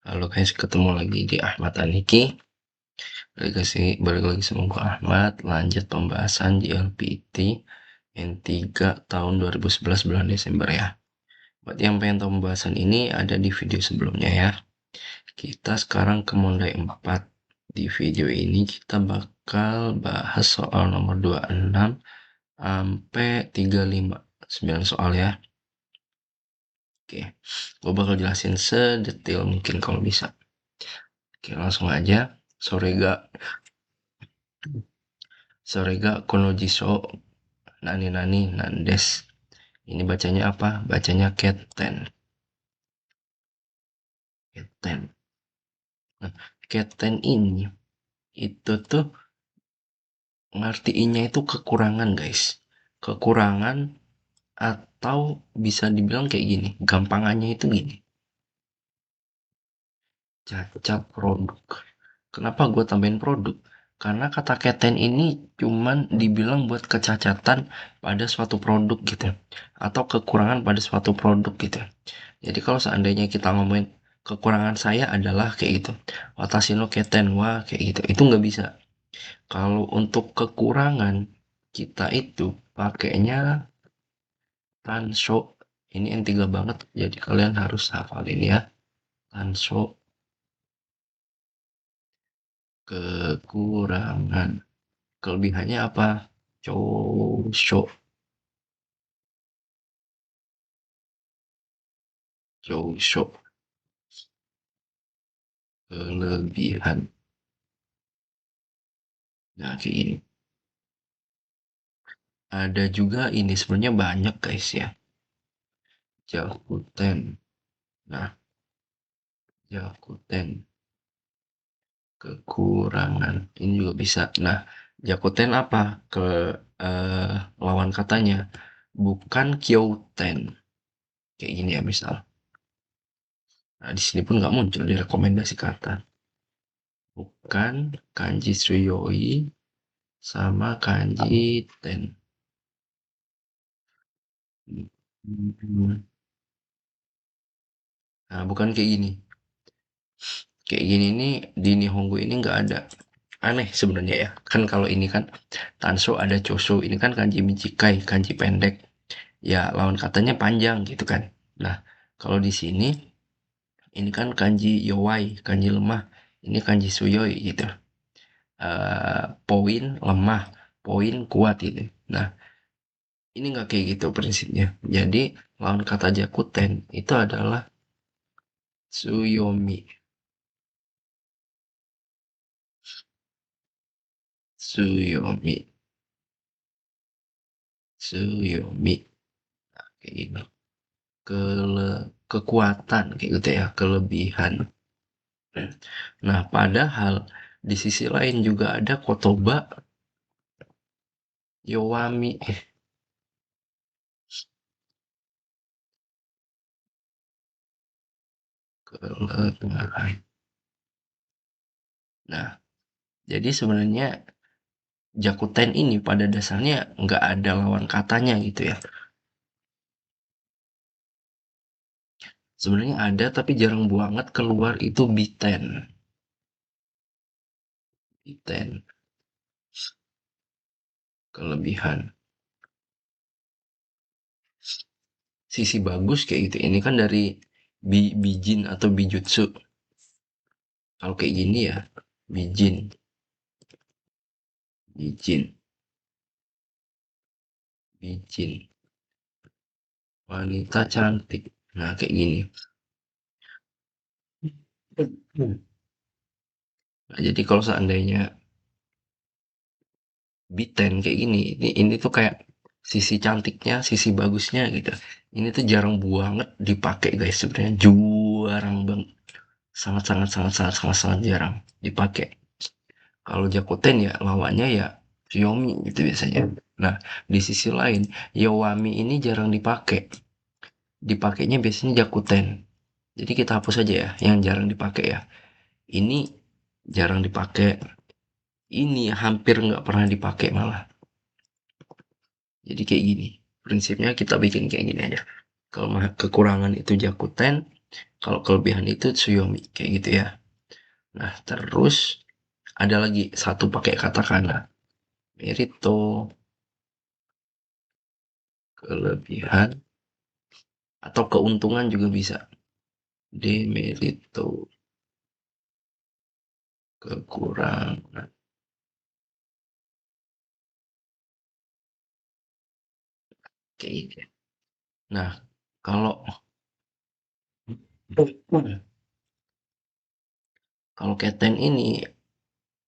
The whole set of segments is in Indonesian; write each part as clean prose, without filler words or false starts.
Halo guys, ketemu lagi di Ahmad Aniki. Balik lagi sama gue Ahmad. Lanjut pembahasan JLPT N3 tahun 2011 bulan Desember ya. Buat yang pengen tahu pembahasan ini ada di video sebelumnya ya. Kita sekarang ke Mondai 4. Di video ini kita bakal bahas soal nomor 26 sampai 35. 9 soal ya. Oke, gue bakal jelasin sedetail mungkin kalau bisa. Oke, langsung aja. Sorega Konojiso Nani Nani Nandes. Ini bacanya apa? Bacanya Keten. Keten. Nah, Keten ini itu tuh ngartiinnya itu kekurangan, guys. Kekurangan atau bisa dibilang kayak gini. Gampangannya itu gini. Cacat produk. Kenapa gue tambahin produk? Karena kata keten ini cuman dibilang buat kecacatan pada suatu produk gitu. Atau kekurangan pada suatu produk gitu. Jadi kalau seandainya kita ngomongin kekurangan saya adalah kayak gitu. Watashi no keten wa kayak gitu. Itu nggak bisa. Kalau untuk kekurangan kita itu pakainya tansho. Ini N3 banget. Jadi kalian harus hafalin ya. Tansho kekurangan. Kelebihannya apa? Jousho. Jousho. Kelebihan. Nah kayak gini. Ada juga ini sebenarnya banyak guys ya. Jakuten. Nah, Jakuten kekurangan ini juga bisa. Nah, Jakuten apa ke lawan katanya? Bukan Kyouten. Kayak gini ya misal. Nah, di sini pun nggak muncul di rekomendasi kata. Bukan kanji Suyoi sama kanji Ten. Nah, bukan kayak gini. Kayak gini nih di Nihongo ini nggak ada. Aneh sebenarnya ya. Kan kalau ini kan Tanso ada Choso. Ini kan kanji Michikai, kanji pendek. Ya lawan katanya panjang gitu kan. Nah, kalau di sini ini kan kanji Yowai, kanji lemah. Ini kanji Suyoi gitu. Poin lemah, poin kuat gitu. Nah, ini nggak kayak gitu prinsipnya. Jadi lawan kata Jakuten itu adalah Tsuyomi. Tsuyomi. Tsuyomi. Nah, kayak gitu. Kekuatan kayak gitu ya, kelebihan. Nah, padahal di sisi lain juga ada Kotoba Yowami. Kelemahan. Nah, jadi sebenarnya Jakuten ini pada dasarnya nggak ada lawan katanya gitu ya. Sebenarnya ada tapi jarang banget keluar itu Biten. Biten kelebihan. Sisi bagus kayak gitu. Ini kan dari bijin atau bijutsu. Kalau kayak gini ya, bijin, bijin, bijin. Wanita cantik. Nah, kayak gini. Nah, jadi kalau seandainya Biten kayak gini, ini tuh kayak sisi cantiknya, sisi bagusnya gitu. Ini tuh jarang banget dipakai guys sebenarnya jarang banget. Sangat sangat sangat sangat sangat sangat jarang dipakai. Kalau Jakuten ya lawannya ya Xiaomi gitu biasanya. Nah, di sisi lain Yowami ini jarang dipakai. Dipakainya biasanya Jakuten. Jadi kita hapus aja ya yang jarang dipakai ya. Ini jarang dipakai. Ini hampir nggak pernah dipakai malah. Jadi kayak gini. Prinsipnya kita bikin kayak gini aja. Kalau kekurangan itu Jakuten, Kalau kelebihan itu Tsuyomi kayak gitu ya. Nah, terus ada lagi satu pakai katakana. Merito, kelebihan atau keuntungan juga bisa. Demerito, kekurangan. Kayak gitu ya. Nah, kalau kalau Keten ini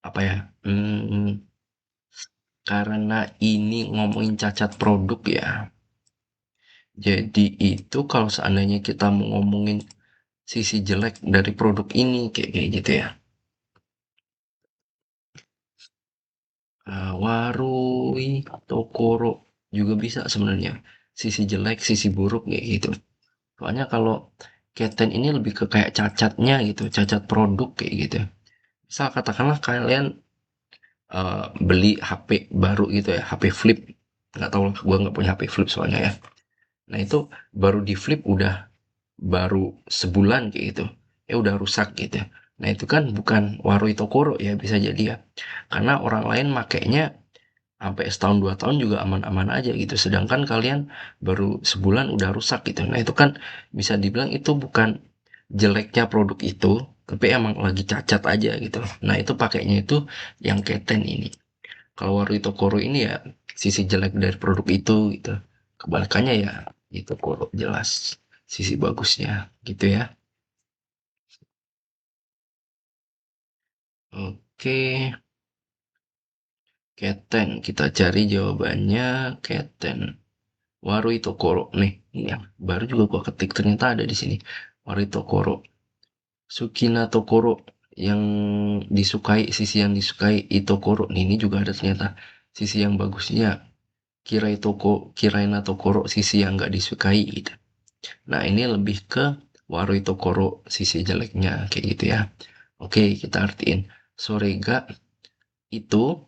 apa ya? Karena ini ngomongin cacat produk ya. Jadi itu kalau seandainya kita mau ngomongin sisi jelek dari produk ini kayak gitu ya. Warui, Tokoro juga bisa sebenarnya. Sisi jelek, sisi buruk kayak gitu. Soalnya kalau Keten ini lebih ke kayak cacatnya gitu, cacat produk kayak gitu. Misal katakanlah kalian beli HP baru gitu ya, HP flip. Nggak tahu lah, gue nggak punya HP flip soalnya ya. Nah itu baru di flip udah baru sebulan kayak gitu, udah rusak gitu. Nah itu kan bukan Warui Tokoro ya bisa jadi ya, karena orang lain makainya sampai setahun 2 tahun juga aman-aman aja gitu, sedangkan kalian baru sebulan udah rusak gitu. Nah itu kan bisa dibilang itu bukan jeleknya produk itu, tapi emang lagi cacat aja gitu. Nah itu pakainya itu yang Keten ini. Kalau Warui Tokoro ini ya sisi jelek dari produk itu gitu. Kebalikannya ya itu Tokoro jelas sisi bagusnya gitu ya. Oke, Keten. Kita cari jawabannya Keten. Warui Tokoro nih, ini yang baru juga gua ketik ternyata ada di sini. Warui Tokoro. Sukina Tokoro yang disukai, sisi yang disukai Itokoro. Nih, ini juga ada ternyata sisi yang bagusnya. Kiraina Tokoro sisi yang nggak disukai gitu. Nah, ini lebih ke Warui Tokoro sisi jeleknya kayak gitu ya. Oke, kita artiin. Sorega itu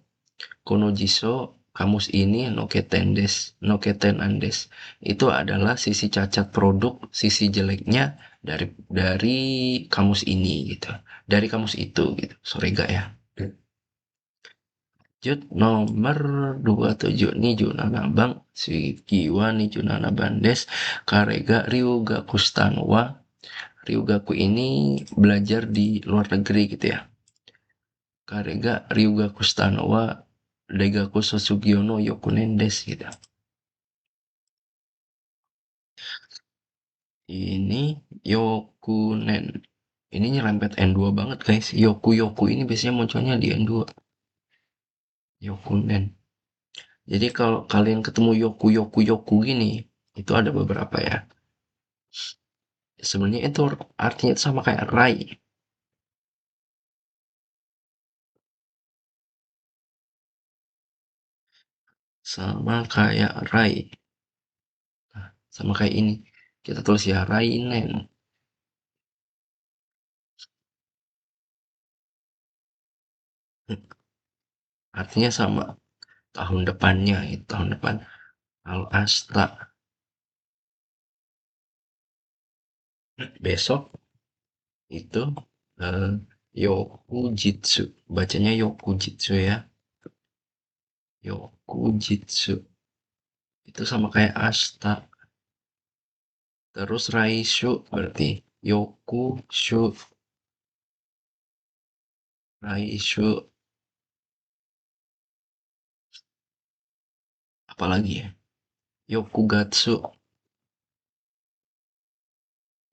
Konojiso kamus ini no keten andes. Itu adalah sisi cacat produk, sisi jeleknya dari kamus ini gitu. Dari kamus itu gitu. Sorry gak ya. Lanjut nomor 27 nih Junana Bang Shikiwa nih Junana Bandes Karega Ryuga Kustanwa. Ryugaku ini belajar di luar negeri gitu ya. Karega Ryuga Kustanwa Daigaku Sosugiono Yokunendes gitu. Ini Yokunen. Ini nyerempet N2 banget guys. Yoku ini biasanya munculnya di N2. Yokunen. Jadi kalau kalian ketemu Yoku gini, itu ada beberapa ya. Sebenarnya itu artinya sama kayak Rai. Sama kayak Rai. Nah, sama kayak ini. Kita tulis ya Rainen. Artinya sama. Tahun depannya, itu tahun depan. Kalau Asta besok itu eh, Yokujitsu. Bacanya Yokujitsu ya. Yokujitsu. Itu sama kayak Asta. Terus Raishu berarti Yokushu, Raishu, apalagi ya? Yokugatsu,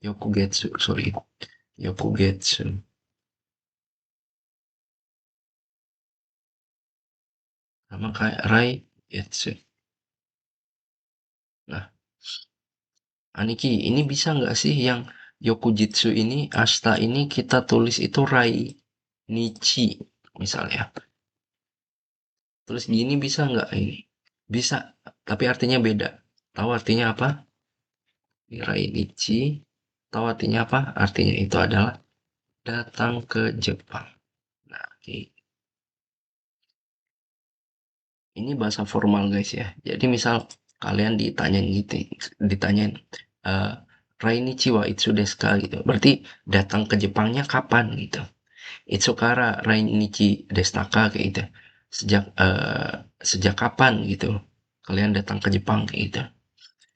Yokugetsu, sorry. Yokugetsu. Sama kayak Raigetsu. Nah, Aniki, ini bisa nggak sih yang Yokujitsu ini, Asta ini kita tulis itu Rai Nichi misalnya. Terus gini bisa nggak ini? Bisa, tapi artinya beda. Tahu artinya apa? Rainichi. Tahu artinya apa? Artinya itu adalah datang ke Jepang. Nah, ini bahasa formal guys ya. Jadi misal kalian ditanyain gitu, ditanyain, eh, Rainichi wa itsu desu ka gitu. Berarti datang ke Jepangnya kapan gitu. Itsukara Rainichi Desnaka kayak gitu. Sejak kapan gitu kalian datang ke Jepang kayak gitu.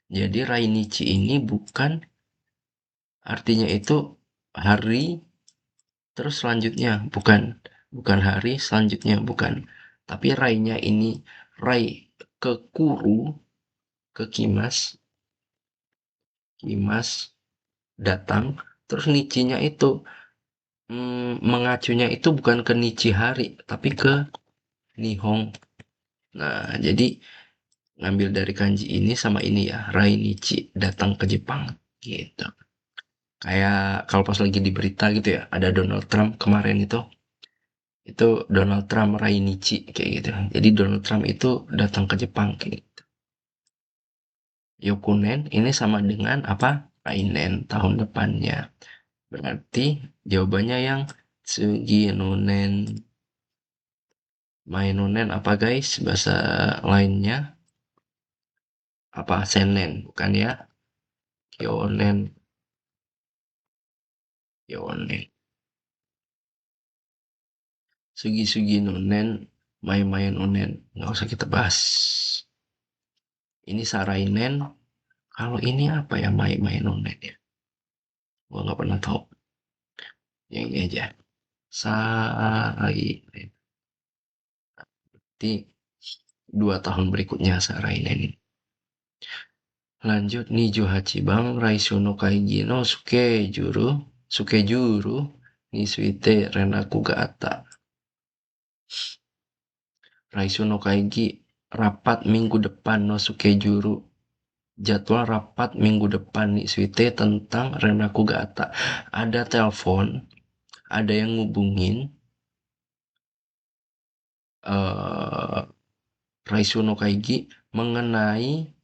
Jadi Rainichi ini bukan artinya itu hari terus selanjutnya, bukan bukan hari selanjutnya, bukan. Tapi Rai-nya ini Rai ke Kuru, ke Kimas, Kimas datang, terus Nichinya itu mengacunya itu bukan ke Nichi hari, tapi ke Nihong. Nah, jadi ngambil dari kanji ini sama ini ya, Rai Nichi datang ke Jepang gitu. Kayak kalau pas lagi di berita gitu ya, ada Donald Trump kemarin itu Donald Trump Rainichi kayak gitu. Jadi Donald Trump itu datang ke Jepang kayak gitu. Yokunen ini sama dengan apa? Rainen tahun depannya. Berarti jawabannya yang Tsugi Nonen. Mainonen apa guys? Bahasa lainnya apa? Senen bukan ya? Kyonen, Kyonen. Sugi-sugi nonen, main-main onen. Nggak usah kita bahas. Ini Sarainen. Kalau ini apa ya main-main onen ya? Gua nggak pernah tahu. Yang ini aja. Sarainen. Nanti 2 tahun berikutnya Sarainen. Lanjut Nijo Hachibang Raisho no Kaigi no Sukejuru ni suite Renaku ga Ata. Raisho no Kaigi rapat minggu depan no Sukejuru. Jadwal rapat minggu depan nih suite tentang Renaku ga Ata. Ada telepon, ada yang ngubungin eh Raisho no Kaigi mengenai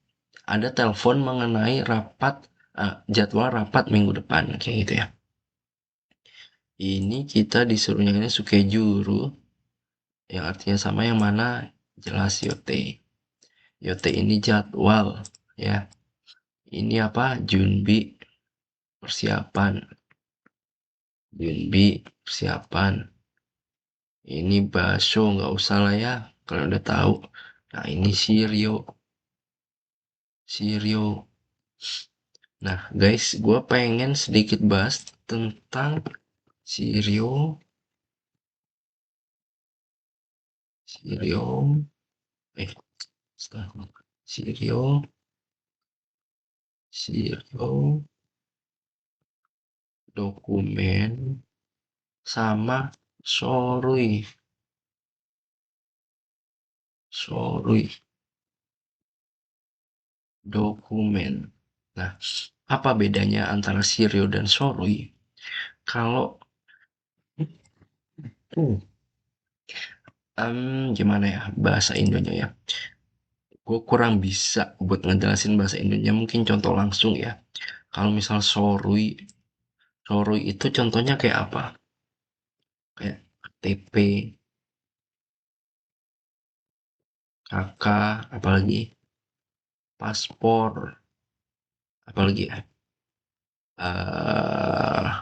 ada telepon mengenai jadwal rapat minggu depan kayak gitu ya. Ini kita disuruhnya ini Sukejuru yang artinya sama yang mana jelas Yote. Yote ini jadwal ya. Ini apa? Junbi persiapan. Junbi persiapan. Ini bakso nggak usah lah ya kalau udah tahu. Nah ini Sirio. Sirio. Nah guys, gue pengen sedikit bahas tentang Sirio. Sirio. Eh, Sirio. Sirio. Dokumen sama Sorui. Sorui. Dokumen. Nah, apa bedanya antara Sirio dan Sorui? Kalau gimana ya bahasa Indonya ya? Gue kurang bisa buat ngejelasin bahasa Indonya. Mungkin contoh langsung ya. Kalau misal Sorui, Sorui itu contohnya kayak apa? Kayak KTP, KK, apalagi paspor, apalagi ya? eh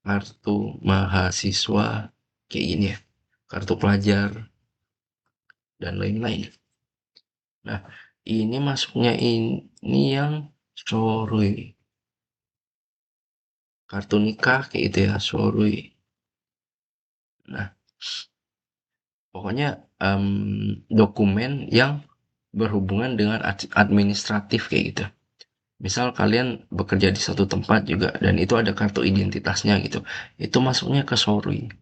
Kartu mahasiswa, kayak gini ya. Kartu pelajar, dan lain-lain. Nah, ini masuknya ini yang Sorui. Kartu nikah kayak gitu ya, Sorui. Nah, pokoknya dokumen yang berhubungan dengan administratif kayak gitu. Misal kalian bekerja di satu tempat juga dan itu ada kartu identitasnya gitu. Itu masuknya ke Sorui.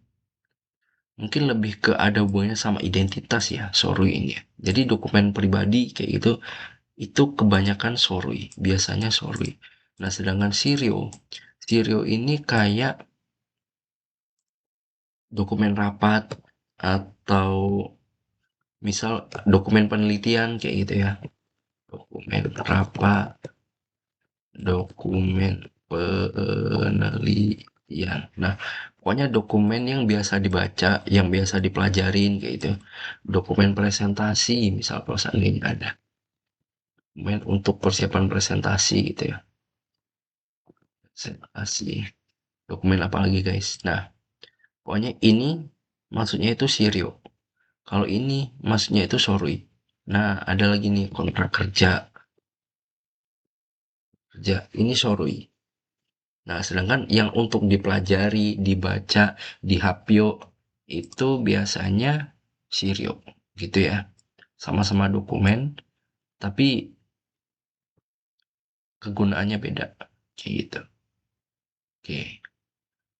Mungkin lebih ke ada hubungannya sama identitas ya, Sorui ini ya. Jadi dokumen pribadi kayak gitu itu kebanyakan Sorui, biasanya Sorui. Nah, sedangkan Sirio, Sirio ini kayak dokumen rapat atau misal dokumen penelitian kayak gitu ya. Dokumen rapat, dokumen penelitian. Nah, pokoknya dokumen yang biasa dibaca, yang biasa dipelajarin kayak gitu. Dokumen presentasi, misal kalau seandainya ada. Dokumen untuk persiapan presentasi gitu ya. Saya kasih dokumen apa lagi guys. Nah, pokoknya ini maksudnya itu Sirio. Kalau ini maksudnya itu Sorry. Nah, ada lagi nih kontrak kerja. Kerja ini Sorry. Nah, sedangkan yang untuk dipelajari, dibaca, dihapio itu biasanya Sirio gitu ya. Sama-sama dokumen, tapi kegunaannya beda. Kayak gitu. Oke,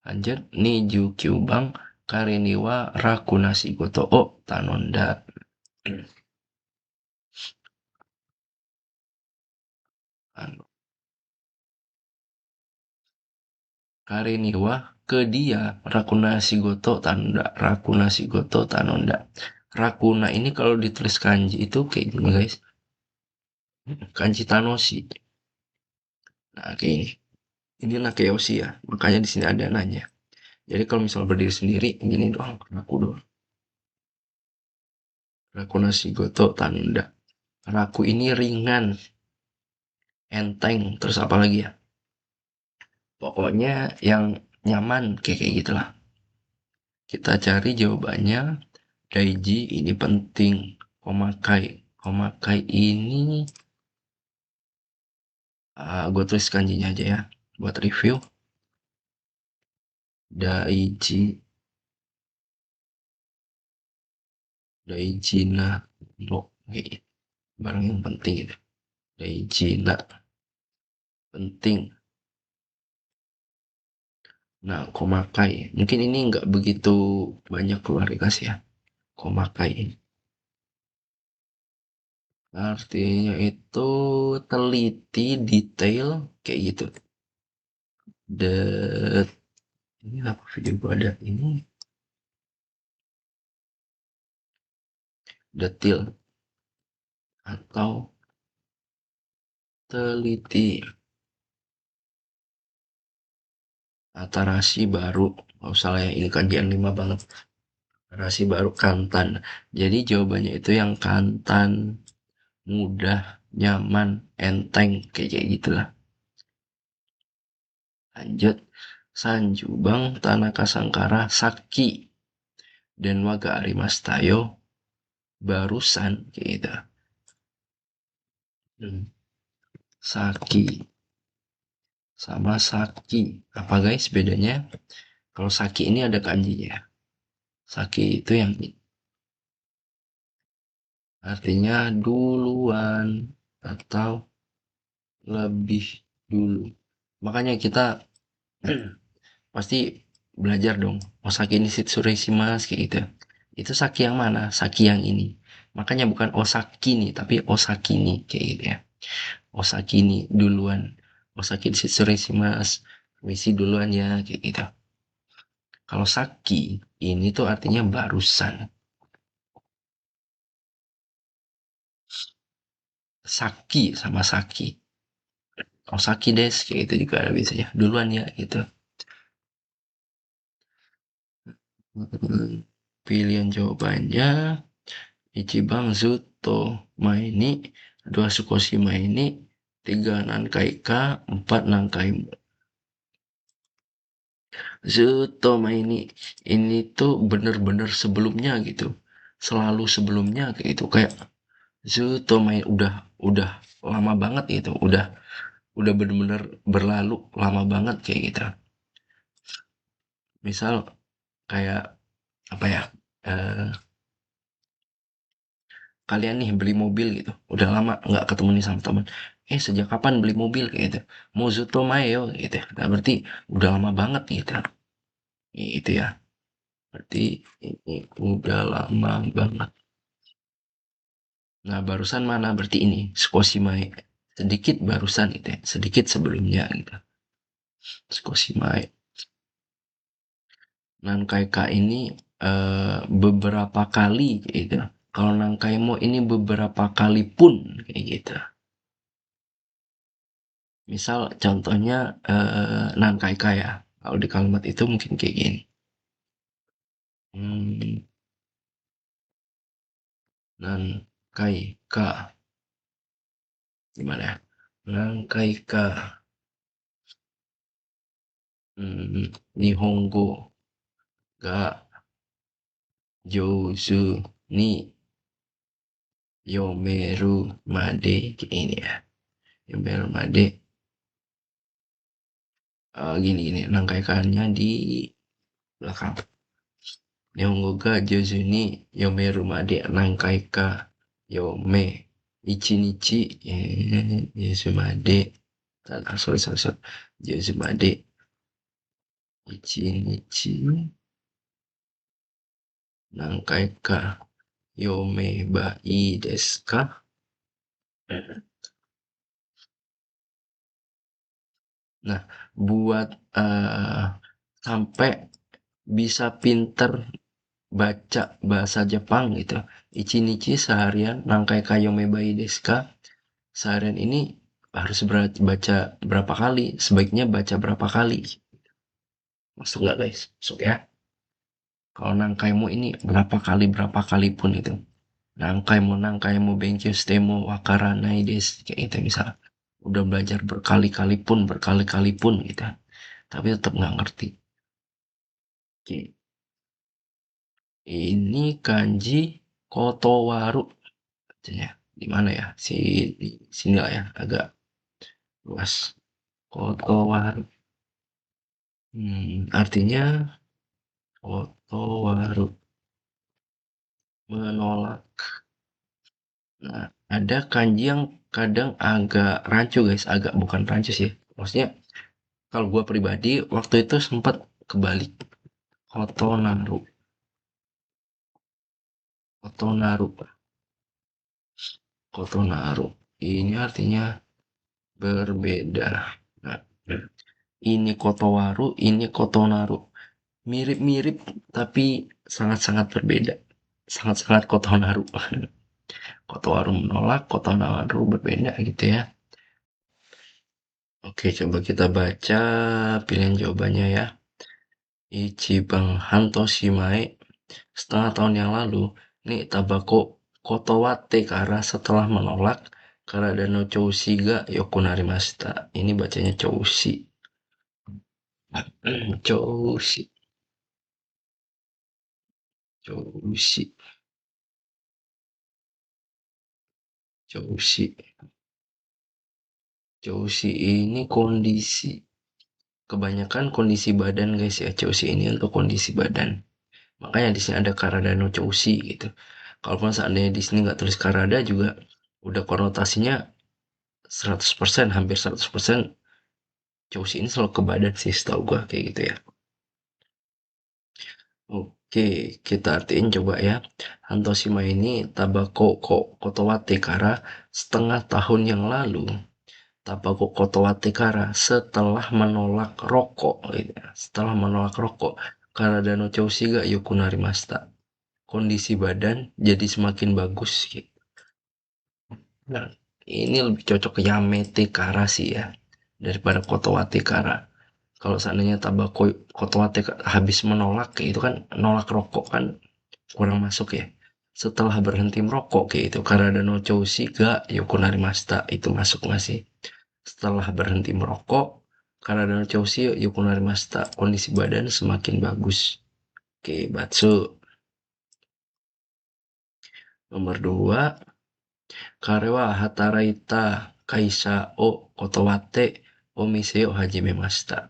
lanjut. Niju Kyubang Kareniwa Rakunasi Goto o Tanonda. Anu, Kareniwa ke dia Rakuna Shigoto Tanda Rakuna Shigoto Tanonda. Rakuna ini kalau ditulis kanji itu kayak gini guys. Kanji Tanoshi. Nah, kayak ini. Ini Nakeyoshi ya. Makanya di sini ada nanya. Jadi kalau misal berdiri sendiri gini doang, Raku doang. Rakuna Shigoto Tanonda. Raku ini ringan, enteng, terus apa lagi ya? Pokoknya yang nyaman kayak gitulah. Kita cari jawabannya. Daiji ini penting. Komakai. Komakai ini gue tulis kanjinya aja ya buat review. Daiji. Daiji na no. Barang yang penting gitu. Daiji na penting. Nah, komakai. Mungkin ini nggak begitu banyak keluar dikasih ya. Komakai. Artinya itu teliti, detail, kayak gitu. The ini apa video gua ada ini detail atau teliti. Atarasi baru, nggak usah lah ya, ini kajian 5 banget. Atarasi baru kantan. Jadi jawabannya itu yang kantan, mudah, nyaman, enteng, kayak gitulah. Lanjut. Sanju Bang Tanaka Sangkara Saki dan Waga Arimas Tayo barusan kayak gitu. Saki sama Saki. Apa guys bedanya? Kalau Saki ini ada kanjinya. Saki itu yang artinya duluan atau lebih dulu. Makanya kita pasti belajar dong. Osaki ni Shitsuresimasu kayak gitu. Itu Saki yang mana? Saki yang ini. Makanya bukan Osaki nih, tapi Osaki nih kayak gitu ya. Osaki nih duluan. Osaki ni Shitsuresimasu. Misi duluan ya kayak gitu. Kalau Saki ini tuh artinya barusan. Saki sama Saki. Osaki des kayak gitu juga ada biasanya. Duluan ya gitu. Pilihan jawabannya Ichiban Zuto Maini, 2 Sukoshi Maini, 3 Nankai Ka, 4 Nankai Mo. Zuto Maini ini tuh bener-bener sebelumnya gitu. Selalu sebelumnya kayak gitu. Kayak Zuto Maini udah lama banget gitu. Udah bener-bener berlalu lama banget kayak gitu. Misal kayak apa ya? eh Kalian nih beli mobil gitu, udah lama nggak ketemu nih sama teman, sejak kapan beli mobil kayak gitu, Mozuto Mayo gitu, nah berarti udah lama banget gitu, itu ya, berarti ini udah lama banget. Nah barusan mana, berarti ini Skoshimai, sedikit barusan gitu ya, sedikit sebelumnya gitu, Skoshimai. Nankaika ini beberapa kali gitu, kalau Nankaimo ini beberapa kali pun kayak gitu. Misal contohnya Nankaika ya. Kalau di kalimat itu mungkin kayak gini. Hmm, Nankaika. Gimana ya? Nankaika. Nihongo ga jouzu ni yomeru made kayak ini ya. Yomeru made gini nangkaikannya di belakang. Nihongo ga jouzu ni yomeru made nangkai ka yome ichinichi jouzu made. Sorry. Jouzu made ichinichi nangkai ka yomeba ii desu ka? Nah, buat sampai bisa pinter baca bahasa Jepang gitu. Ichinichi seharian nangkai ka yomeba ii desu ka? Seharian ini harus baca berapa kali? Sebaiknya baca berapa kali? Masuk nggak guys? Masuk ya. Kalau nangkaimu ini berapa kali pun itu. Nangkai mo benkyo shite mo wakaranai desu. Kayak gitu misalnya. Udah belajar berkali-kali pun gitu. Tapi tetap nggak ngerti. Oke. Ini kanji kotowaru. Bacanya di mana ya? Sini lah ya, agak luas. Kotowaru. Artinya kotowaru menolak. Nah, ada kanji yang kadang agak rancu guys, agak bukan rancu sih. Maksudnya kalau gua pribadi waktu itu sempat kebalik. Kotonaru, kotonaru, kotonaru. Ini artinya berbeda. Nah, ini kotowaru, ini kotonaru. Mirip-mirip tapi sangat-sangat berbeda. Sangat-sangat kotonaru. Kotowaru menolak, kotonaru berbeda gitu ya. Oke, coba kita baca pilihan jawabannya ya. Ichiban Hantoshi-mae, setengah tahun yang lalu, ni tabako kotowatte kara setelah menolak karada no choushi ga yokunarimashita. Ini bacanya choushi. Choushi. Choushi. Choushi. Choushi ini kondisi. Kebanyakan kondisi badan guys ya. Choushi ini untuk kondisi badan. Makanya di sini ada karada no choushi gitu. Kalaupun seandainya di sini nggak tulis karada juga udah konotasinya 100%, hampir 100% choushi ini selalu ke badan sih setahu gua kayak gitu ya. Oke, kita artiin coba ya. Hantoshima ini tabako kotowate kara setengah tahun yang lalu. Tabako kotowate kara setelah menolak rokok gitu ya. Setelah menolak rokok. Karada no choushi ga yokunarimashita. Kondisi badan jadi semakin bagus gitu. Nah, ini lebih cocok ke Yamete Kara sih ya daripada Kotowate Kara. Kalau seandainya Tabako Kotowate habis menolak kayak itu kan nolak rokok kan kurang masuk ya. Setelah berhenti merokok kayak itu Karada no Choushi ga Yokunarimashita itu masuk masih. Setelah berhenti merokok Karada no Choushi Yokunarimashita kondisi badan semakin bagus. Oke, Batsu. Nomor 2, Kare wa hataraita kaisha o kotowatte omise o hajimemashita.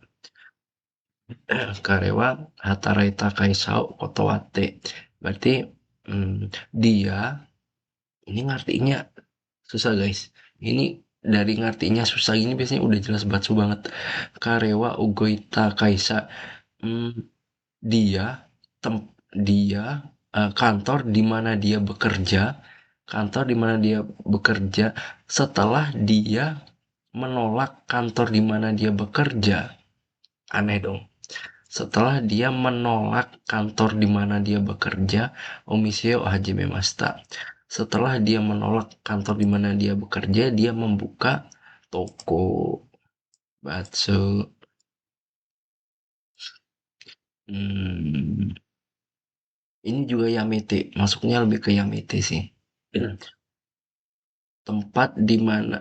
Kare wa hataraita kaisha o kotowatte. Berarti dia ini ngartinya susah guys. Ini dari ngartinya susah ini biasanya udah jelas batsu banget. Karewa ugoita kaisa. Hmm, dia dia kantor di mana dia bekerja, setelah dia menolak kantor di mana dia bekerja. Aneh dong. Setelah dia menolak kantor di mana dia bekerja, omiseo hajimemashita. Setelah dia menolak kantor di mana dia bekerja, dia membuka toko bakso. Ini juga Yamete, masuknya lebih ke Yamete sih. Tempat di mana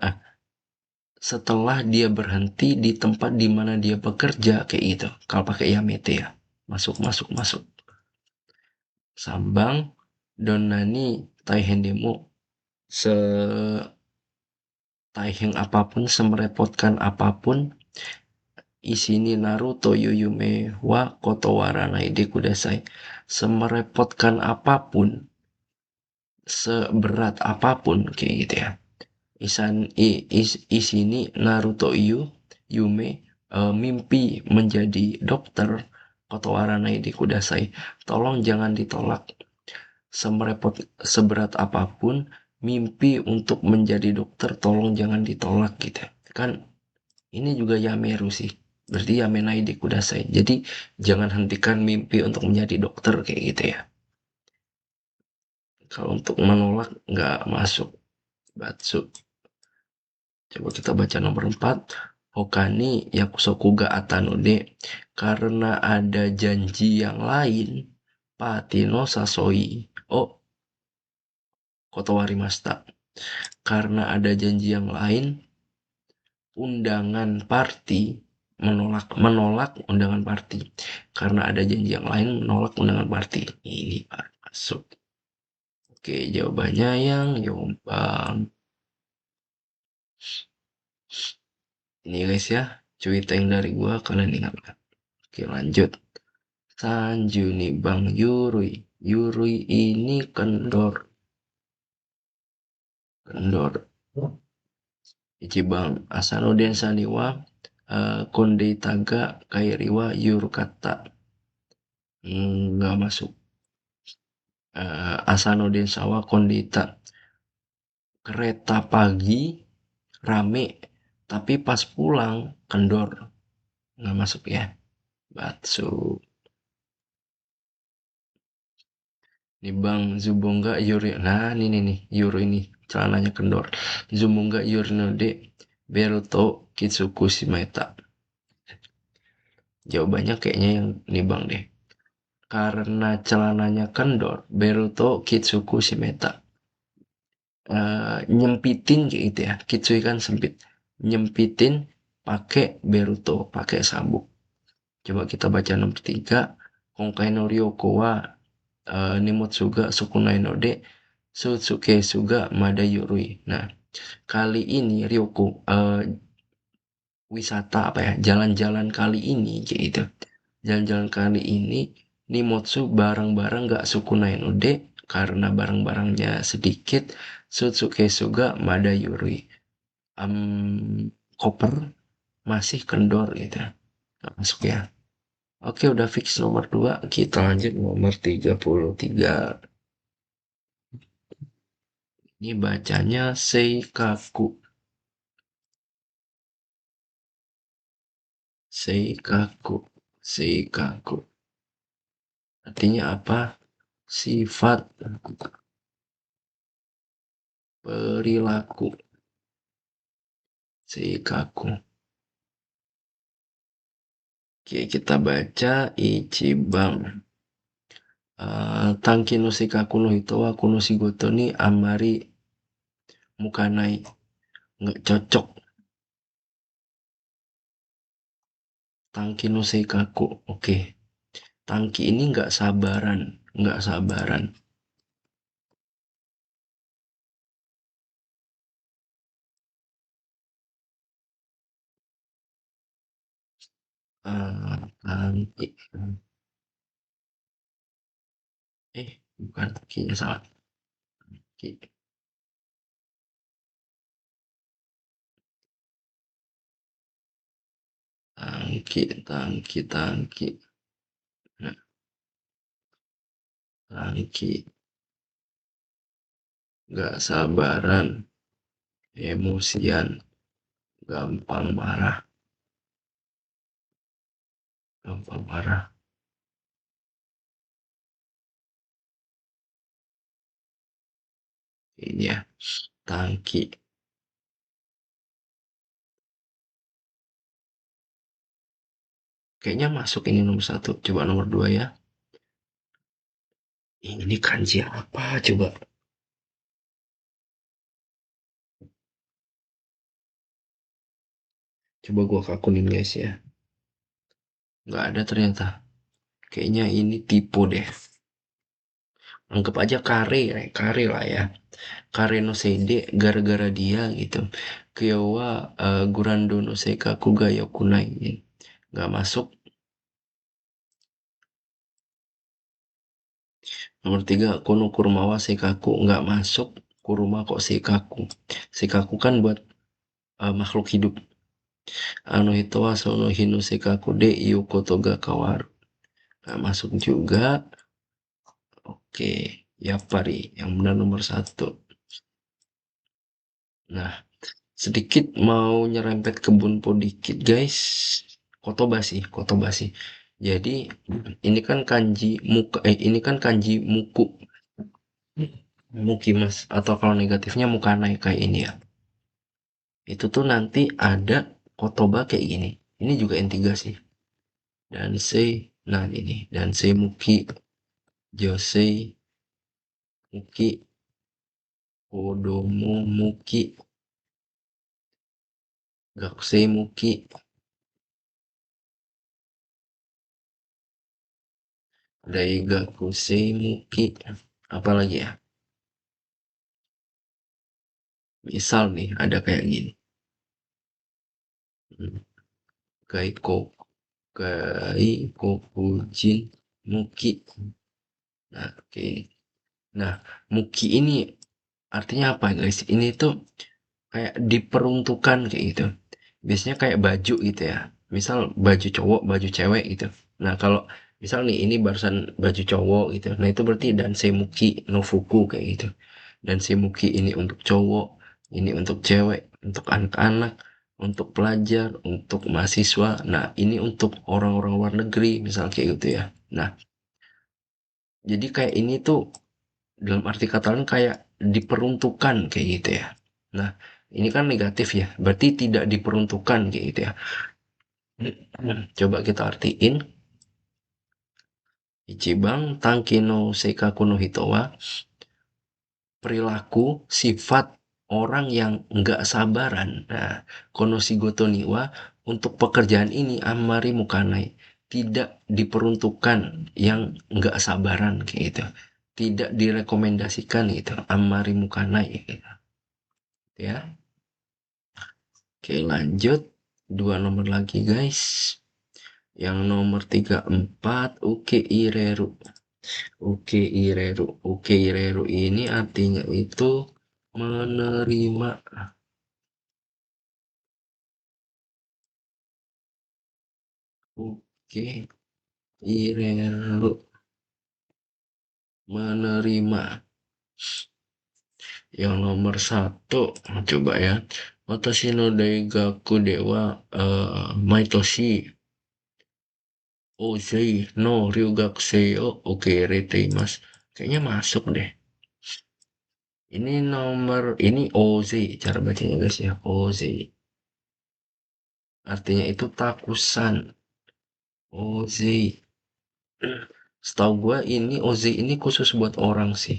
setelah dia berhenti di tempat di mana dia bekerja kayak gitu. Kalau pakai Yamete ya. Masuk, masuk, masuk. Sambang Donani Taihen demo se taiheng apapun, semerepotkan apapun, isini Naruto Yuyume wa Kotowara Naide Kudasai. Semerepotkan apapun, seberat apapun kayak gitu ya. Isini Naruto Yume mimpi menjadi dokter Kotowara Naide Kudasai. Tolong jangan ditolak. Seberat apapun mimpi untuk menjadi dokter, tolong jangan ditolak gitu. Kan ini juga Yameru sih. Berarti Yamenai de Kudasai. Jadi jangan hentikan mimpi untuk menjadi dokter kayak gitu ya. Kalau untuk menolak nggak masuk. Batsu. Coba kita baca nomor 4. Hokani yakusoku ga atanode. Karena ada janji yang lain. Patino sasoi. Oh, kotowari masta. Karena ada janji yang lain, undangan party menolak undangan party karena ada janji yang lain menolak undangan party ini masuk. Oke, jawabannya yang Jombang. Ini guys ya, cerita yang dari gua kalian ingat kan? Oke, lanjut. Sanju nih Bang Yurui. Yurui ini kendor Ichiban Asano Densa wa Kondei Taga Kairiwa Yurukata. Nggak masuk. Asano Densa wa Kondei kereta pagi rame tapi pas pulang kendor. Nggak masuk ya. Batsu. Nih Bang Zubongga Yuri. Nah ini nih Yuri ini celananya kendor. Zubongga Yuri no de Beruto Kitsuku Shimaeta. Jawabannya kayaknya yang nih Bang deh. Karena celananya kendor, Beruto Kitsuku Shimeta. Nyempitin kayak gitu ya. Kitsui kan sempit. Nyempitin pakai Beruto, pakai sabuk. Coba kita baca nomor 3. Honkai no Ryoko wa Nimotsuga Sukunai no de Sutsuke Suga Mada Yurui. Nah, kali ini Ryoko wisata apa ya? Jalan-jalan kali ini kayak gitu. Jalan-jalan kali ini Nimotsu barang-barang gak Sukunai no de karena barang-barangnya sedikit. Sutsuke Suga Mada Yurui. Koper masih kendor gitu. Gak masuk ya. Oke, udah fix nomor 2. Kita lanjut nomor 33. Ini bacanya Seikaku. Seikaku. Seikaku. Artinya apa? Sifat perilaku. Seikaku. Oke, kita baca Ichiban. Tanki no Seikaku no hito wa kuno shigoto ni amari mukanai. Nggak cocok. Tangki no Seikaku. Oke. Tangki ini nggak sabaran. Nggak sabaran. Tangki. Bukan. Kayaknya salah. Ki. Tangki. Tangki. Tangki. Nah, tangki. Nggak sabaran. Emosian. Gampang marah. Gampang marah. Ini ya. Tangki. Kayaknya masuk ini nomor 1. Coba nomor 2 ya. Ini kanji apa coba? Coba gua kakunin guys ya. Nggak ada ternyata. Kayaknya ini tipe deh. Anggap aja kare ya, kare lah ya. Kare no seide gara-gara dia gitu. Kyowa gurando no seikaku ga yokunai. Nggak masuk. Nomor tiga, kono kurumawa seikaku nggak masuk. Kuruma kok seikaku. Seikaku kan buat makhluk hidup. Ano hito wa sono hino seikaku de yokoto ga kawaru. Nggak masuk juga. Oke, Yapari yang benar nomor satu. Nah, sedikit mau nyerempet ke Bunpo dikit guys. Kotoba sih. Jadi ini kan kanji muka, ini kan kanji muku, muki mas, atau kalau negatifnya mukanai kayak ini ya. Itu tuh nanti ada kotoba kayak gini. Ini juga N3 sih. Dan nah ini, dan muki, josei, muki, kodomo muki, gakusei muki, daigakusei muki, apa lagi ya? Misal nih ada kayak gini. Hmm, Gaiko, Gaikokujin, Muki. Nah, oke. Nah, Muki ini artinya apa guys? Ini tuh kayak diperuntukkan kayak gitu. Biasanya kayak baju gitu ya. Misal baju cowok, baju cewek gitu. Nah, kalau misal nih ini barusan baju cowok gitu. Nah, itu berarti dan Muki no Fuku kayak gitu. Dan Muki ini untuk cowok, ini untuk cewek, untuk anak-anak, untuk pelajar, untuk mahasiswa. Nah, ini untuk orang-orang luar negeri, misal kayak gitu ya. Nah, jadi kayak ini tuh dalam arti kata lain kayak diperuntukkan kayak gitu ya. Nah, ini kan negatif ya, berarti tidak diperuntukkan kayak gitu ya. Coba kita artiin. Ichiban Tanki no Seikaku no Hito wa perilaku, sifat orang yang nggak sabaran. Nah, Konoshigoto ni wa untuk pekerjaan ini Amari Mukanai tidak diperuntukkan yang nggak sabaran kayak gitu. Tidak direkomendasikan gitu. Amari Mukanai gitu. Ya. Oke, lanjut. Dua nomor lagi, guys. Yang nomor 34, Uke Ireru. Uke Ireru. Uke Ireru ini artinya itu menerima. Uke Ireru menerima. Yang nomor satu, coba ya. Watashi no daigaku dewa maitoshi Ozei no ryugakusei o okerete imasu. Kayaknya masuk deh. Ini nomor, ini Ozei, cara bacanya guys ya, Ozei. Artinya itu takusan. Ozei. Setahu gua ini Ozei ini khusus buat orang sih.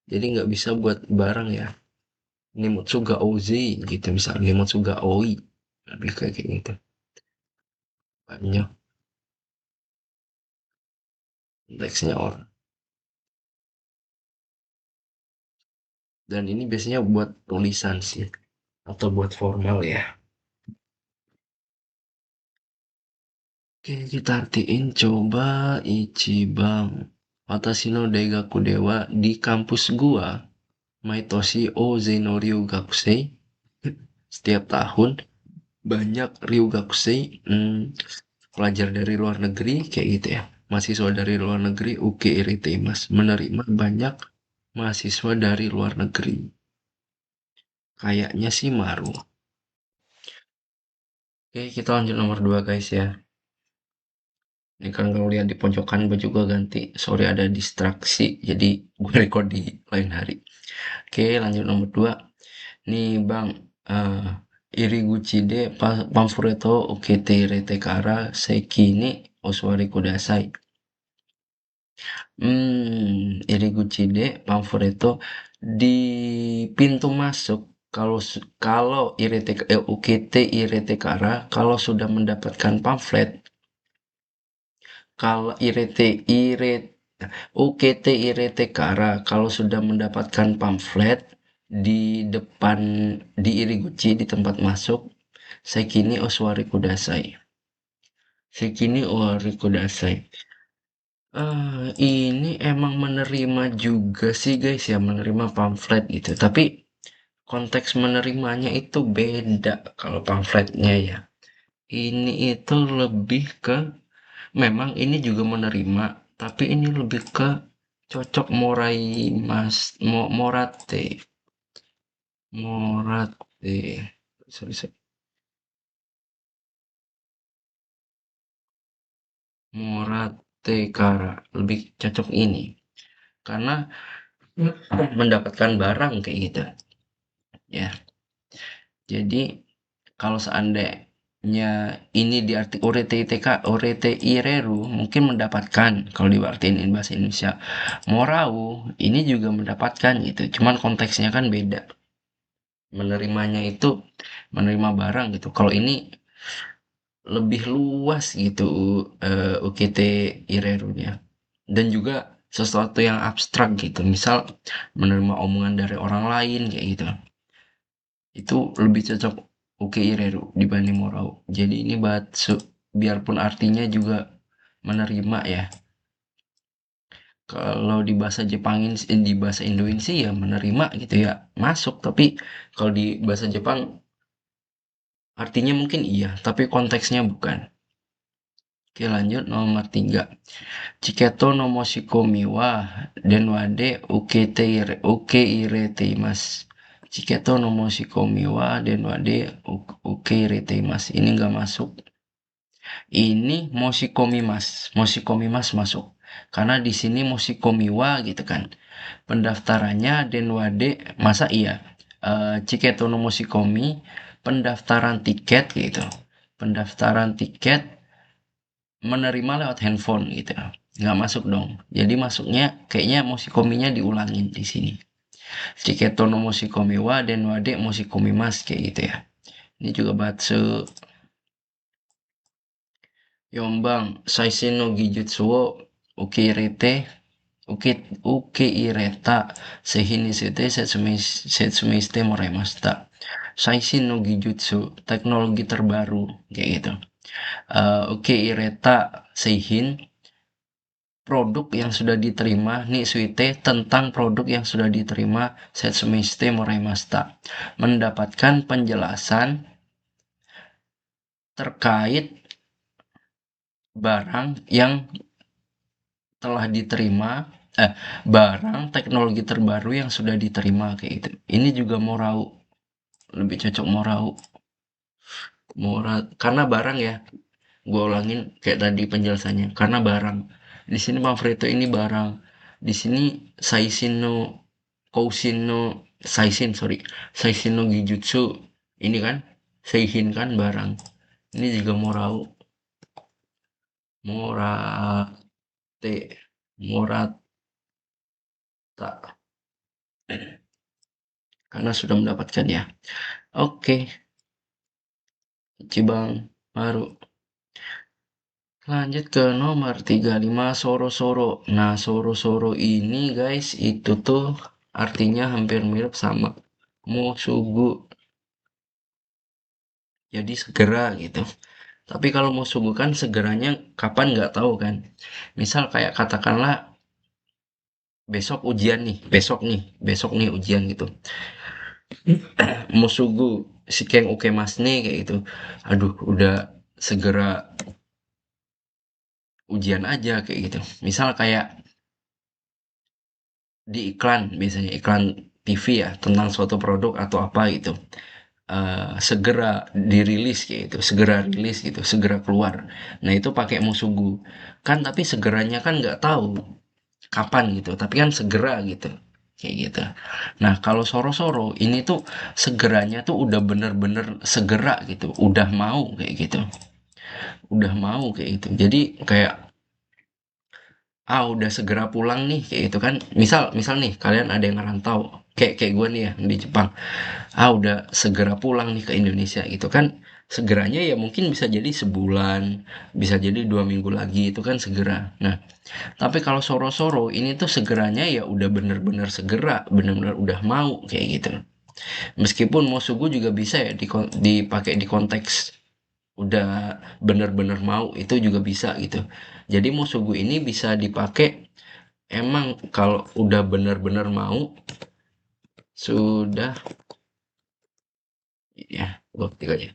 Jadi nggak bisa buat barang ya. Nimotsuga Ozei gitu misalnya, Nimotsuga Oi. Lebih kayak gitu. Banyak teksnya orang. Dan ini biasanya buat tulisan sih. Atau buat formal ya. Oke, kita artiin coba Ichiban. Watashi no Daigaku Dewa di kampus gua. Maitoshi Ozei no Ryugakusei. Setiap tahun banyak Ryugakusei pelajar dari luar negeri kayak gitu ya. Mahasiswa dari luar negeri Uke Iritemas menerima banyak mahasiswa dari luar negeri. Kayaknya sih Maru. Oke, kita lanjut nomor 2 guys ya. Ini kan kalau lihat di pojokan gue juga ganti. Sorry ada distraksi, jadi gue record di lain hari. Oke, lanjut nomor 2. Nih Bang, Iriguchi de Pamfureto Okete Retekara Seiki ni Oswari Kudasai. Iriguchi de Pamfureto di pintu masuk Kalau UKT Iretekara kalau sudah mendapatkan pamflet, kalau UKT Iretekara kalau sudah mendapatkan pamflet di depan di Iriguchi di tempat masuk, Sekini Oswari Kudasai. Sekini Owari Kudasai. Ini emang menerima juga sih guys ya, menerima pamflet gitu. Tapi konteks menerimanya itu beda kalau pamfletnya ya. Ini itu lebih ke, memang ini juga menerima, tapi ini lebih ke cocok morai mas, morate, morate, sorry, sorry, morate kara, lebih cocok ini. Karena mendapatkan barang kayak gitu ya. Jadi kalau seandainya ini diarti Orete Ireru mungkin mendapatkan kalau diartiin bahasa Indonesia. Morau ini juga mendapatkan gitu. Cuman konteksnya kan beda. Menerimanya itu menerima barang gitu. Kalau ini lebih luas gitu UKT Irerunya. Dan juga sesuatu yang abstrak gitu. Misal menerima omongan dari orang lain kayak gitu. Itu lebih cocok Ukiireru dibanding Morau. Jadi ini Batsu, biarpun artinya juga menerima ya. Kalau di bahasa Jepangin, di bahasa Indoin sih ya menerima gitu ya, masuk. Tapi kalau di bahasa Jepang artinya mungkin iya, tapi konteksnya bukan. Oke lanjut nomor 3. Chiketo no moshikomi wa denwa de ukeirete-imasu. Chiketo no moshikomi wa denwa de ukeirete-imasu. Ini nggak masuk. Ini Moshikomi Mas masuk. Karena di sini Moshikomiwa gitu kan. Pendaftarannya Denwade, masa iya? Chiketo no Moshikomi, pendaftaran tiket gitu. Pendaftaran tiket menerima lewat handphone gitu. Nggak masuk dong. Jadi masuknya kayaknya Moshikominya diulangin di sini. Chiketo no Moshikomiwa Denwade Moshikomimas kayak gitu ya. Ini juga batsu. Yombang, Saishin no Gijutsu wo Ukirete, Ukeireta Seihin Nisete Setsumiste Moraimashita. Saishin no Gijutsu, teknologi terbaru, kayak gitu. Ukeireta Seihin, produk yang sudah diterima, nih suite tentang produk yang sudah diterima Setsumiste Moraimashita. Mendapatkan penjelasan terkait barang yang telah diterima, barang teknologi terbaru yang sudah diterima kayak gitu. Ini juga Morau, lebih cocok Morau. Karena barang ya, gue ulangin kayak tadi penjelasannya, karena barang. Di sini Manfredo ini barang. Di sini Saishin no Koushin no Saishin, sorry. Saishin no Gijutsu. Ini kan Seihin kan barang. Ini juga Morau. Morate. Morata. Karena sudah mendapatkan ya. Oke, Cibang baru. Lanjut ke nomor 35 Soro-soro. Nah, Soro-soro ini guys, itu tuh artinya hampir mirip sama Musugu. Jadi segera gitu. Tapi kalau Musugu kan segeranya kapan nggak tahu kan. Misal kayak katakanlah besok ujian nih, besok nih ujian gitu. Musugu si Keng Oke Mas nih kayak gitu. Aduh, udah segera ujian aja kayak gitu. Misal kayak di iklan, biasanya iklan TV ya tentang suatu produk atau apa gitu. Segera dirilis kayak gitu, segera rilis gitu, segera keluar. Nah itu pakai musugu. Kan tapi segeranya kan nggak tahu kapan gitu, tapi kan segera gitu. Kayak gitu. Nah kalau soro-soro ini tuh segeranya tuh udah bener-bener segera gitu, udah mau kayak gitu. Udah mau kayak gitu. Jadi kayak udah segera pulang nih kayak gitu kan, misal misal nih kalian ada yang ngerantau kayak kayak gue nih ya di Jepang, udah segera pulang nih ke Indonesia gitu kan, segeranya ya mungkin bisa jadi sebulan, bisa jadi 2 minggu lagi, itu kan segera. Nah, tapi kalau soro-soro ini tuh segeranya ya udah bener-bener segera, bener-bener udah mau kayak gitu. Meskipun Mosugu juga bisa ya dipakai di konteks udah bener-bener mau, itu juga bisa gitu. Jadi Mosugu ini bisa dipakai emang kalau udah bener-bener mau, sudah ya, tiga aja.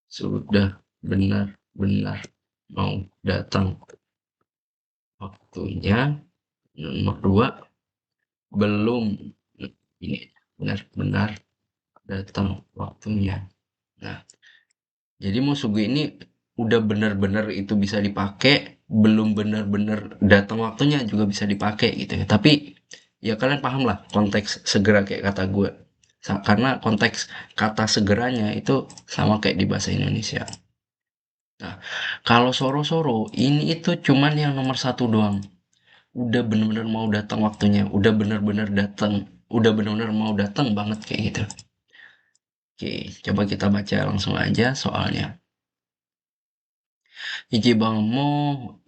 Sudah benar-benar mau datang waktunya. Nomor dua, belum ini benar-benar datang waktunya. Nah, jadi Musugu ini udah benar-benar itu bisa dipakai, belum benar-benar datang waktunya juga bisa dipakai gitu ya. Tapi ya kalian paham lah konteks segera kayak kata gue. Karena konteks kata segeranya itu sama kayak di bahasa Indonesia. Nah, kalau soro-soro ini itu cuman yang nomor satu doang. Udah bener-bener mau datang waktunya, udah bener-bener datang, udah bener-bener mau datang banget kayak gitu. Oke, coba kita baca langsung aja soalnya. Ichiban mo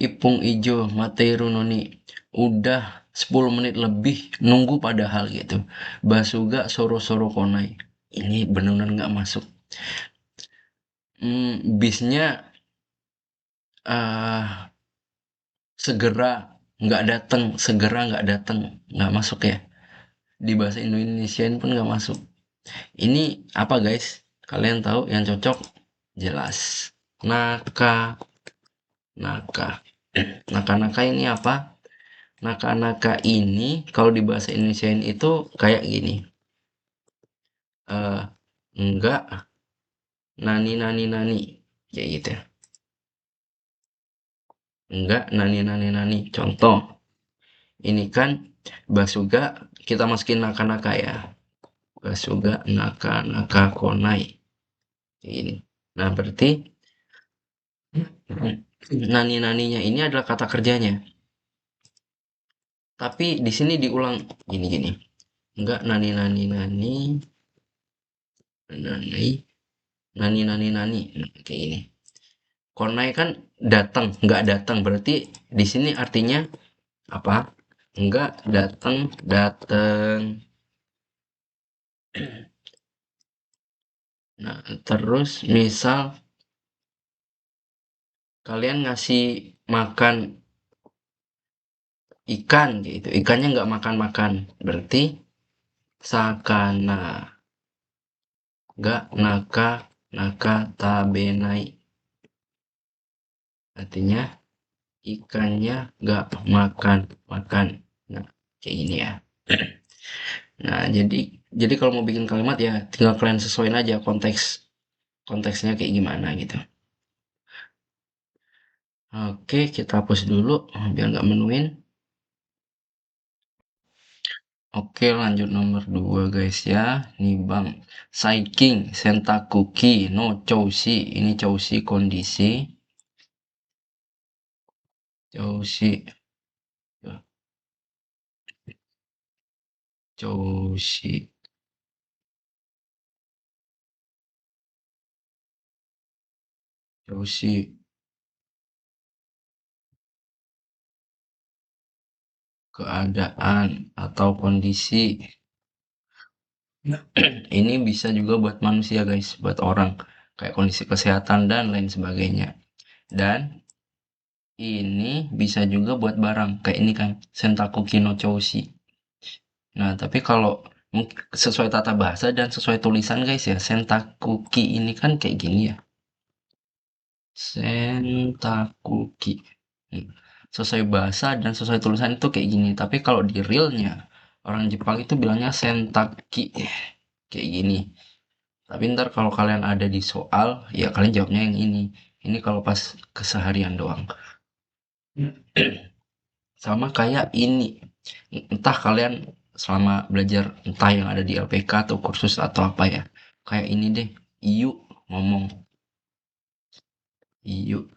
ipung ijo materu noni. Udah 10 menit lebih nunggu padahal gitu. Basuga soro-soro konai. Ini bener-bener nggak masuk. Bisnya eh segera nggak datang, segera nggak datang, nggak masuk ya. Di bahasa Indonesia pun nggak masuk. Ini apa guys? Kalian tahu yang cocok? Jelas. Naka, naka. Naka-naka ini apa? Naka-naka ini kalau di bahasa Indonesia itu kayak gini. Eh, enggak, nani nani nani. Kayak gitu. Enggak, nani nani nani. Contoh, ini kan basuga kita masukin naka-naka ya. Basuga naka-naka konai. Kayak gini. Nah, berarti nani-naninya ini adalah kata kerjanya. Tapi di sini diulang gini-gini. Enggak nani-nani-nani, nani, nani-nani-nani. Nah, kayak gini. Konai kan datang, enggak datang. Berarti di sini artinya apa? Enggak datang, datang. Nah, terus misal kalian ngasih makan ikan gitu. Ikannya nggak makan-makan. Berarti sakana. Nggak naka, naka tabenai. Artinya ikannya nggak makan makan. Nah, kayak gini ya. Nah, jadi kalau mau bikin kalimat ya tinggal kalian sesuaiin aja konteksnya kayak gimana gitu. Oke, kita hapus dulu biar nggak menuin. Oke, lanjut nomor 2 guys ya. Nih Bang, Saiking Sentakuki no Choushi. Ini Choushi kondisi. Choushi. Choushi. Choushi. Keadaan atau kondisi. Ini bisa juga buat manusia guys, buat orang. Kayak kondisi kesehatan dan lain sebagainya. Dan ini bisa juga buat barang. Kayak ini kan, Sentakuki no Choushi. Nah, tapi kalau sesuai tata bahasa dan sesuai tulisan guys ya, Sentakuki ini kan kayak gini ya. Sentakuki. Hmm. Sesuai bahasa dan sesuai tulisan itu kayak gini. Tapi kalau di realnya, orang Jepang itu bilangnya Sentaki. Kayak gini. Tapi ntar kalau kalian ada di soal, ya kalian jawabnya yang ini. Ini kalau pas keseharian doang. Sama kayak ini. Entah kalian selama belajar, entah yang ada di LPK atau kursus atau apa ya. Kayak ini deh. Iyu ngomong. Iyu.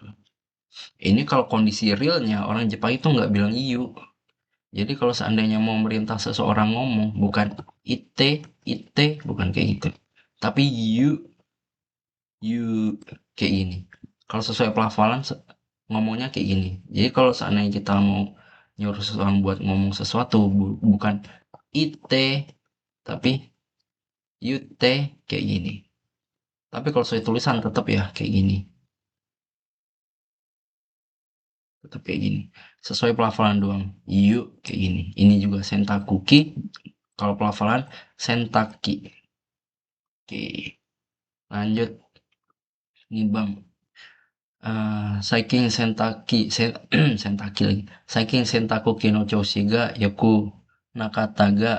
Ini kalau kondisi realnya, orang Jepang itu nggak bilang iyu. Jadi kalau seandainya mau merintah seseorang ngomong, bukan ite, bukan kayak gitu. Tapi you, kayak gini. Kalau sesuai pelafalan, ngomongnya kayak gini. Jadi kalau seandainya kita mau nyuruh seseorang buat ngomong sesuatu, bukan ite, tapi yute, kayak gini. Tapi kalau sesuai tulisan tetap ya kayak gini. Tetap kayak gini. Sesuai pelafalan doang. You, kayak gini. Ini juga sentakuki. Kalau pelafalan, sentaki. Oke, lanjut nih Bang. Saiking sentaki, sentaki lagi. Saiking sentakuki no choshi ga yoku nakata ga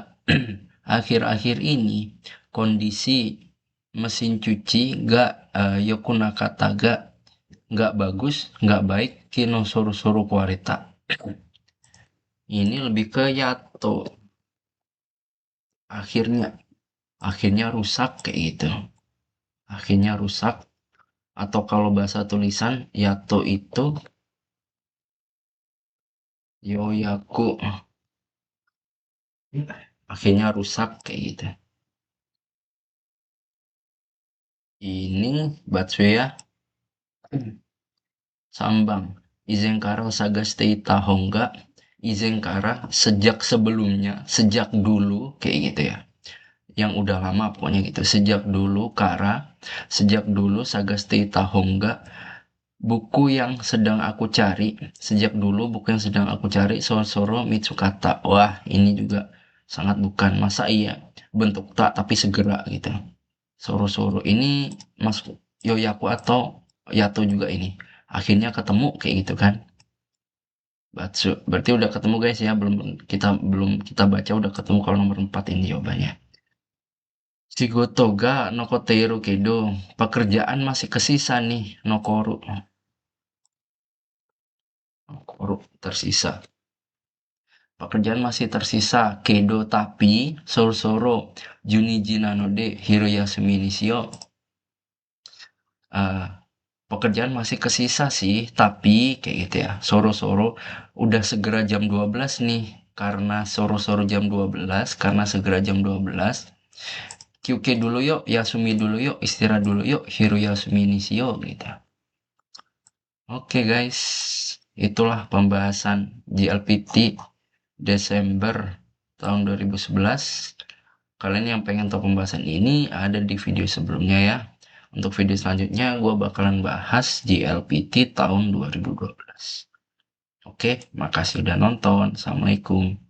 akhir-akhir ini kondisi mesin cuci ga yoku nakata ga nggak bagus, nggak baik, kino soru-soru kuarita. Ini lebih ke yato. Akhirnya, akhirnya rusak kayak gitu. Akhirnya rusak. Atau kalau bahasa tulisan, yato itu yoyaku. Akhirnya rusak kayak gitu. Ini Batsuya Sambang. Izenkara saga Steita Hongga. Izenkara sejak sebelumnya, sejak dulu kayak gitu ya. Yang udah lama pokoknya gitu. Sejak dulu saga Steita Hongga. Buku yang sedang aku cari, sejak dulu buku yang sedang aku cari, Soro Mitsukata. Wah, ini juga sangat bukan. Masa iya bentuk tak tapi segera gitu. Soro ini masuk Yoyaku atau Yato juga ini. Akhirnya ketemu kayak gitu kan. Batsu. Berarti udah ketemu guys ya. Belum kita baca udah ketemu kalau nomor 4 ini jawabannya. Shigoto ga nokoteiru kedo. Pekerjaan masih kesisa nih. Nokoru. Nokoru tersisa. Pekerjaan masih tersisa. Kedo tapi soro-soro Juniji nanode Hiroyasumi ni shio. Eh, pekerjaan masih kesisa sih, tapi kayak gitu ya. Soro-soro udah segera jam 12 nih. Karena soro-soro jam 12, karena segera jam 12. Kyuke dulu yuk, Yasumi dulu yuk, istirahat dulu yuk, Hiru Yasumi Nishio gitu. Oke guys, itulah pembahasan JLPT Desember tahun 2011. Kalian yang pengen tahu pembahasan ini ada di video sebelumnya ya. Untuk video selanjutnya gue bakalan bahas JLPT tahun 2012. Oke, makasih udah nonton. Assalamualaikum.